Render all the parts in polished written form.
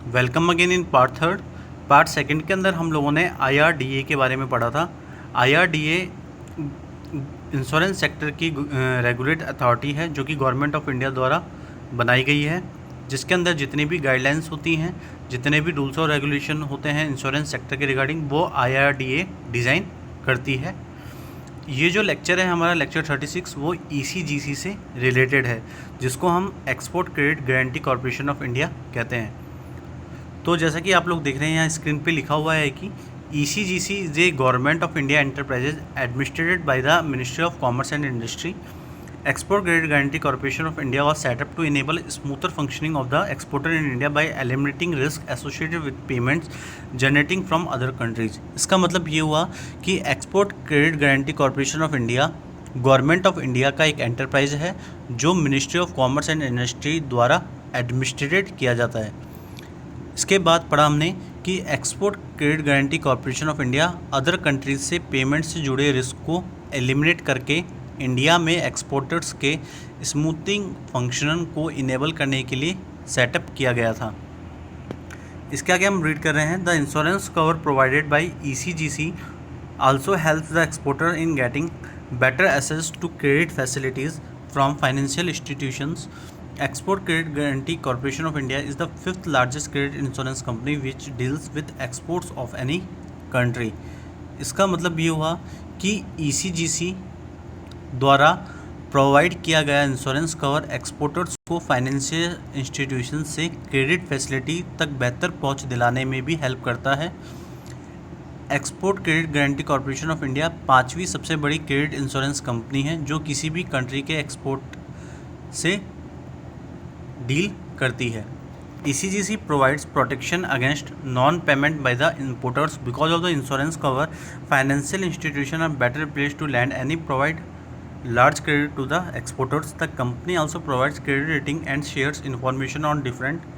Welcome again in part third. Part second के अंदर हम लोगों ने IRDA के बारे में पढ़ा था। IRDA इंश्योरेंस सेक्टर की रेगुलेट अथॉरिटी है जो कि गवर्नमेंट ऑफ इंडिया द्वारा बनाई गई है, जिसके अंदर जितनी भी गाइडलाइंस होती हैं, जितने भी रूल्स और रेगुलेशन होते हैं इंश्योरेंस सेक्टर के रिगार्डिंग, वो IRDA डिज़ाइन करती है। ये जो लेक्चर है हमारा लेक्चर 36, वो ECGC से रिलेटेड है, जिसको हम export credit guarantee corporation of India कहते हैं। तो जैसा कि आप लोग देख रहे हैं यहाँ स्क्रीन पे लिखा हुआ है कि ECGC is a government of India enterprises administrated by the ministry of commerce and industry. Export credit guarantee corporation of India was set up to enable smoother functioning of the exporter in India by eliminating risk associated with payments generating from other countries। इसका मतलब ये हुआ कि export credit guarantee corporation of India government of India का एक enterprise है जो ministry of commerce and industry द्वारा एडमिनिस्ट्रेटेड किया जाता है। इसके बाद पढ़ा हमने कि export credit guarantee corporation of India other countries से पेमेंट से जुड़े रिस्क को एलिमिनेट करके इंडिया में एक्सपोर्टर्स के स्मूथिंग फंक्शन को इनेबल करने के लिए सेटअप किया गया था। इसके आगे हम रीड कर रहे हैं, the insurance cover provided by ECGC also helps the exporter in getting better access to credit facilities from financial institutions. Export Credit Guarantee Corporation of India is the fifth largest credit insurance company which deals with exports of any country। इसका मतलब ये हुआ कि ECGC द्वारा provide किया गया insurance cover exporters को financial institution से क्रेडिट फैसिलिटी तक बेहतर पहुंच दिलाने में भी हेल्प करता है। Export credit guarantee corporation of India 5वीं सबसे बड़ी क्रेडिट इंश्योरेंस कंपनी है जो किसी भी कंट्री के एक्सपोर्ट से डील करती है। ECGC provides protection against non-payment by the importers because of the insurance cover. Financial institutions are better placed to lend and provide large credit to the exporters. The company also provides credit rating and shares information on different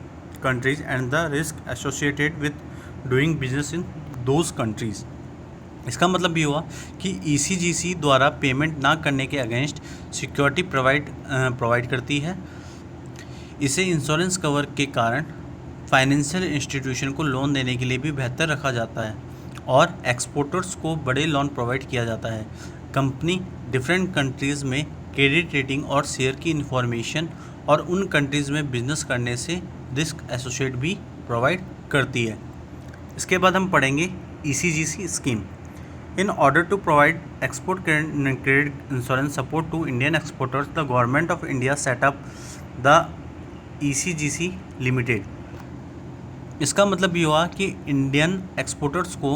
countries and the risk associated with doing business in those countries। इसका मतलब ये हुआ कि ECGC द्वारा payment ना करने के against security provide करती है। इसे इंश्योरेंस कवर के कारण फाइनेंशियल इंस्टीट्यूशन को लोन देने के लिए भी बेहतर रखा जाता है और एक्सपोर्टर्स को बड़े लोन प्रोवाइड किया जाता है। कंपनी डिफरेंट कंट्रीज़ में क्रेडिट रेटिंग और शेयर की इंफॉर्मेशन और उन कंट्रीज़ में बिजनेस करने से रिस्क एसोसिएट भी प्रोवाइड करती है। इसके बाद हम पढ़ेंगे ECGC scheme. In order to provide export credit insurance support to Indian exporters, the government of India set up the ECGC limited. इसका मतलब ये हुआ कि इंडियन एक्सपोर्टर्स को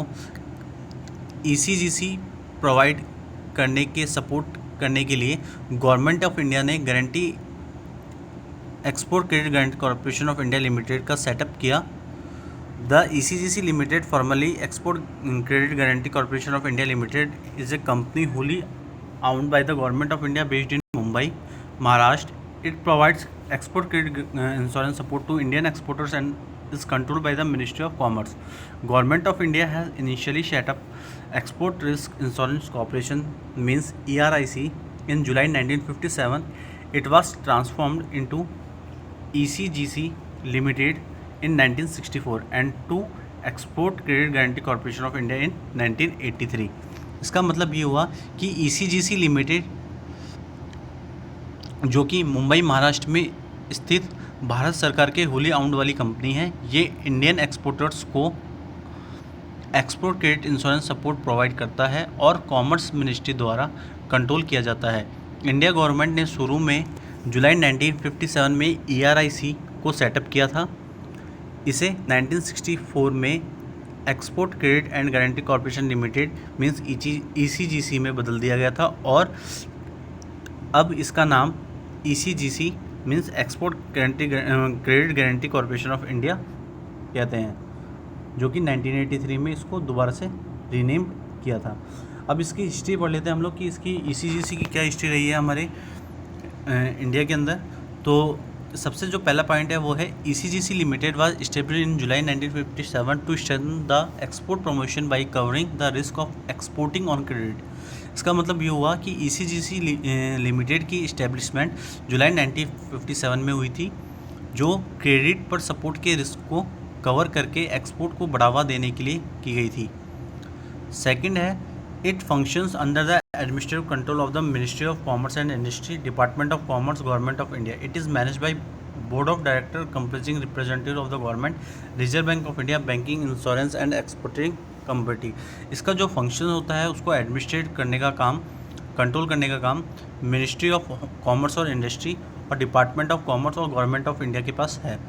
ECGC प्रोवाइड करने के सपोर्ट करने के लिए गवर्नमेंट ऑफ इंडिया ने guarantee export credit guarantee corporation of India limited का सेटअप किया। The ECGC limited formerly export credit guarantee corporation of India limited is a company Holi owned by the government of India based in Mumbai, Maharashtra। It provides export credit insurance support to Indian exporters and is controlled by the Ministry of Commerce। Government of India has initially set up Export Risk Insurance Corporation means ERIC in July 1957। It was transformed into ECGC Limited in 1964 and to Export Credit Guarantee Corporation of India in 1983। इसका मतलब ये हुआ कि ECGC limited जो कि मुंबई महाराष्ट्र में स्थित भारत सरकार के होली आउंड वाली कंपनी है, ये इंडियन एक्सपोर्टर्स को export credit insurance support provide करता है और कॉमर्स मिनिस्ट्री द्वारा कंट्रोल किया जाता है। इंडिया गवर्नमेंट ने शुरू में जुलाई 1957 में ERIC को सेटअप किया था। इसे 1964 में export credit and guarantee corporation limited means ECGC में बदल दिया गया था और अब इसका नाम ECGC means export credit guarantee corporation of India कहते हैं, जो कि 1983 में इसको दोबारा से रीनेम किया था। अब इसकी हिस्ट्री पढ़ लेते हैं हम लोग कि इसकी ECGC की क्या हिस्ट्री रही है हमारे इंडिया के अंदर। तो सबसे जो पहला पॉइंट है वो है ECGC limited was established in July 1957 to strengthen the export promotion by covering the risk of exporting on credit. इसका मतलब ये हुआ कि ECGC लिमिटेड की इस्टेब्लिशमेंट जुलाई 1957 में हुई थी, जो क्रेडिट पर सपोर्ट के रिस्क को कवर करके एक्सपोर्ट को बढ़ावा देने के लिए की गई थी। सेकंड है, it functions under the administrative control of the ministry of commerce and industry, department of commerce, government of India. It is manage by board of director comprising representative of the government, reserve Bank of India, banking, insurance and exporting community. इसका जो function होता है उसको administrate करने का काम, control करने का काम मिनिस्ट्री ऑफ कॉमर्स और इंडस्ट्री और डिपार्टमेंट ऑफ कॉमर्स और गवर्नमेंट ऑफ इंडिया के पास है।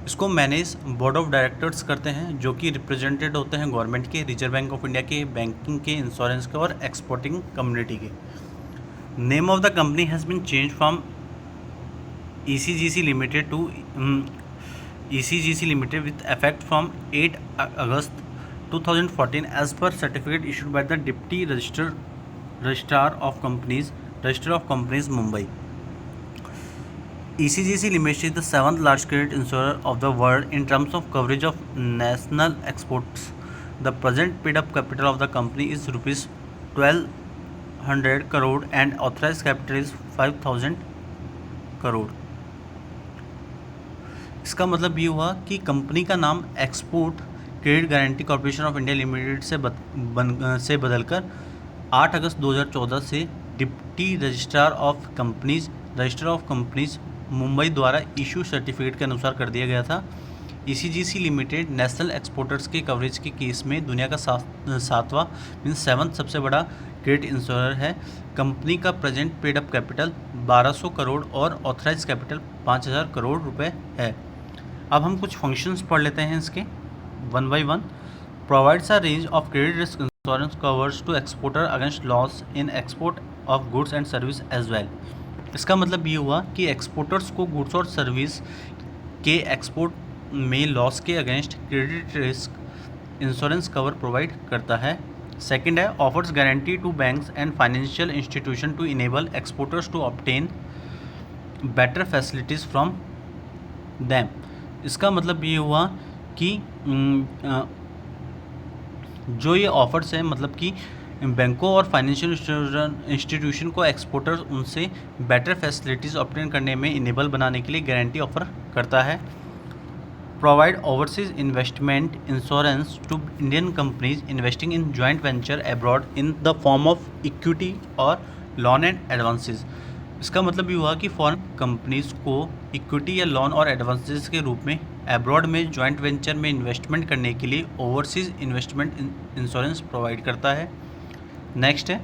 इसको मैनेज बोर्ड ऑफ डायरेक्टर्स करते हैं जो कि रिप्रेजेंटेड होते हैं गवर्नमेंट के, रिजर्व बैंक ऑफ इंडिया के, बैंकिंग के, इंश्योरेंस के और एक्सपोर्टिंग कम्युनिटी के। Name of the company has been change from ECGC limited to ECGC limited with effect from 8 August 2014 as per certificate issued by the Deputy Registrar of Companies Mumbai. ECGC Limited is the 7th largest credit insurer of the world in terms of coverage of national exports. The present paid-up capital of the company is rupees 1200 crore and authorized capital is 5000 crore. इसका मतलब ये हुआ कि company का नाम export credit guarantee corporation of India limited से बदलकर 8 अगस्त 2014 से deputy registrar of companies Mumbai द्वारा इशू सर्टिफिकेट के अनुसार कर दिया गया था। ECGC लिमिटेड नेशनल एक्सपोर्टर्स के कवरेज के केस में दुनिया का 7वां सबसे बड़ा क्रेडिट इंश्योरर है। कंपनी का present paid up capital 1200 crore और ऑथराइज कैपिटल 5000 करोड़ रुपए है। अब हम कुछ फंक्शंस पढ़ लेते हैं इसके one by one. Provides a range of credit risk insurance covers to exporter against loss in export of goods and service as well. इसका मतलब ये हुआ कि एक्सपोर्टर्स को गुड्स और सर्विस के एक्सपोर्ट में लॉस के against credit risk insurance cover provide करता है। सेकंड है, offers guarantee to banks and financial institution to enable exporters to obtain better facilities from them. इसका मतलब ये हुआ कि जो ये ऑफर्स हैं, मतलब कि बैंकों और फाइनेंशियल इंस्टीट्यूशन को एक्सपोर्टर्स उनसे बेटर फैसिलिटीज़ ऑब्टेन करने में इनेबल बनाने के लिए गारंटी ऑफर करता है। Provide overseas investment insurance to Indian companies investing in joint venture abroad in the form of equity और लोन एंड एडवांसेस। इसका मतलब ये हुआ कि फॉरेन कंपनीज को इक्विटी या लोन और एडवांसेस के रूप में अब्रॉड में जॉइंट वेंचर में इन्वेस्टमेंट करने के लिए ओवरसीज इन्वेस्टमेंट इंश्योरेंस प्रोवाइड करता है। नेक्स्ट है,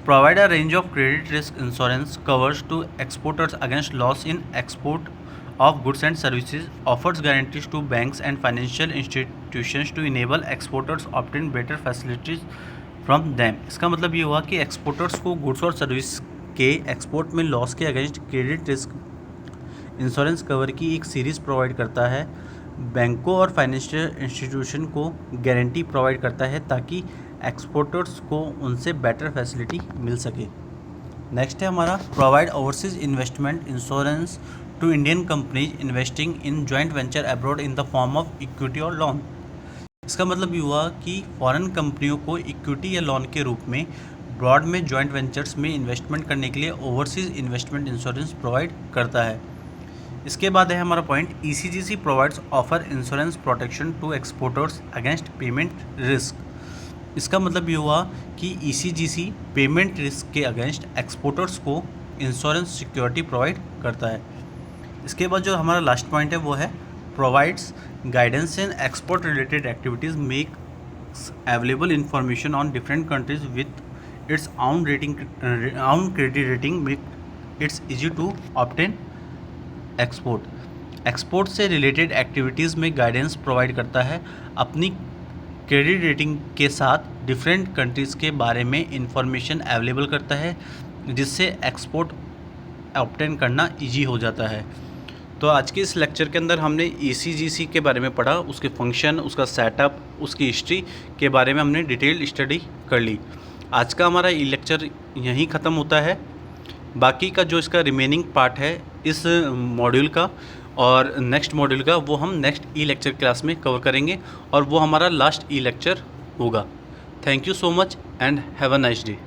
provide a range of credit risk insurance covers to exporters against loss in export of goods and services, offers guarantees to banks and financial institutions to enable exporters obtain better facilities from them। इसका मतलब ये हुआ कि exporters को goods और service के export में loss के against credit risk insurance cover की एक सीरीज़ प्रोवाइड करता है। बैंकों और फाइनेंशियल इंस्टीट्यूशन को गारंटी प्रोवाइड करता है ताकि एक्सपोर्टर्स को उनसे बेटर फैसिलिटी मिल सके। नेक्स्ट है हमारा, provide overseas investment insurance to Indian companies investing in joint venture abroad in the form of equity और लोन। इसका मतलब ये हुआ कि फॉरेन कंपनियों को इक्विटी या लोन के रूप में ब्रॉड में जॉइंट वेंचर्स में इन्वेस्टमेंट करने के लिए ओवरसीज इन्वेस्टमेंट इंश्योरेंस प्रोवाइड करता है। इसके बाद है हमारा point, ECGC provides offer insurance protection to exporters against payment risk. इसका मतलब ये हुआ कि ECGC पेमेंट रिस्क के अगेंस्ट एक्सपोर्टर्स को इंश्योरेंस सिक्योरिटी प्रोवाइड करता है। इसके बाद जो हमारा लास्ट पॉइंट है वो है, provides guidance in export related activities, makes available information on different countries with its own credit rating, make its easy to obtain export से रिलेटेड एक्टिविटीज़ में गाइडेंस प्रोवाइड करता है, अपनी क्रेडिट रेटिंग के साथ डिफरेंट कंट्रीज़ के बारे में इंफॉर्मेशन अवेलेबल करता है जिससे एक्सपोर्ट ऑब्टेन करना इजी हो जाता है। तो आज के इस लेक्चर के अंदर हमने ECGC के बारे में पढ़ा, उसके फंक्शन, उसका सेटअप, उसकी हिस्ट्री के बारे में हमने डिटेल स्टडी कर ली। आज का हमारा ई लेक्चर यहीं ख़त्म होता है। बाकी का जो इसका रिमेनिंग पार्ट है इस मॉड्यूल का और नेक्स्ट मॉड्यूल का, वो हम नेक्स्ट ई लेक्चर क्लास में कवर करेंगे और वो हमारा लास्ट ई लेक्चर होगा। Thank you so much and have a nice day.